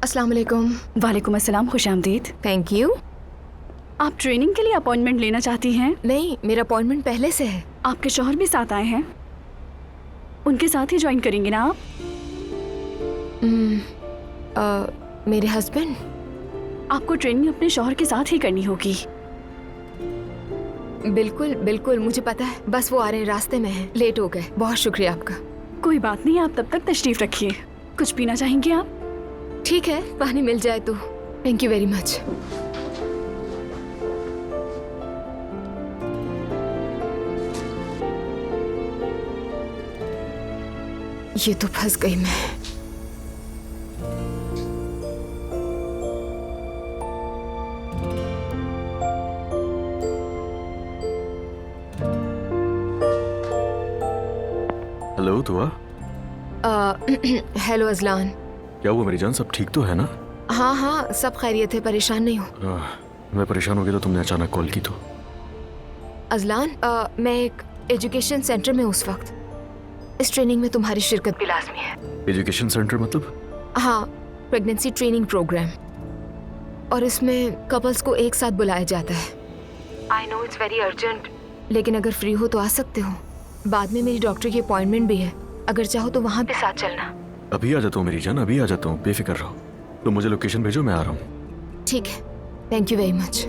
अस्सलाम वालेकुम। वालेकुम अस्सलाम, खुशामदीद। Thank you. आप ट्रेनिंग के लिए अपॉइंटमेंट लेना चाहती हैं? नहीं, मेरा अपॉइंटमेंट पहले से है। आपके शौहर भी साथ आए हैं, उनके साथ ही ज्वाइन करेंगे ना आप? मेरे हस्बैंड। आपको ट्रेनिंग अपने शौहर के साथ ही करनी होगी। बिल्कुल बिल्कुल, मुझे पता है। बस वो आ रहे हैं, रास्ते में हैं। लेट हो गए। बहुत शुक्रिया आपका। कोई बात नहीं, आप तब तक तशरीफ रखिए। कुछ पीना चाहेंगे आप? ठीक है, पानी मिल जाए तो। Thank you very much. ये तो फंस गई मैं। हेलो दुआ। Hello Azlan. क्या हुआ मेरी जान, सब ठीक तो है ना? हाँ हाँ, सब खैरियत है, परेशान नहीं हो। मैं परेशान हो गया तो तुमने अचानक कॉल की तो। अजलान, मैं एक एजुकेशन सेंटर में उस वक्त। इस ट्रेनिंग में तुम्हारी शिरकत भी लाजमी है। एजुकेशन सेंटर मतलब? हाँ, प्रेगनेंसी ट्रेनिंग प्रोग्राम। और इसमें कपल्स को एक साथ बुलाया जाता है। I know it's very urgent, लेकिन अगर फ्री हो तो आ सकते हो। बाद में मेरी डॉक्टर की अपॉइंटमेंट भी है, अगर चाहो तो वहाँ पे साथ चलना। अभी आ जाता हूँ मेरी जान, अभी आ जाता हूँ, बेफिक्र रहो। तुम मुझे लोकेशन भेजो, मैं आ रहा हूँ। ठीक है, थैंक यू वेरी मच।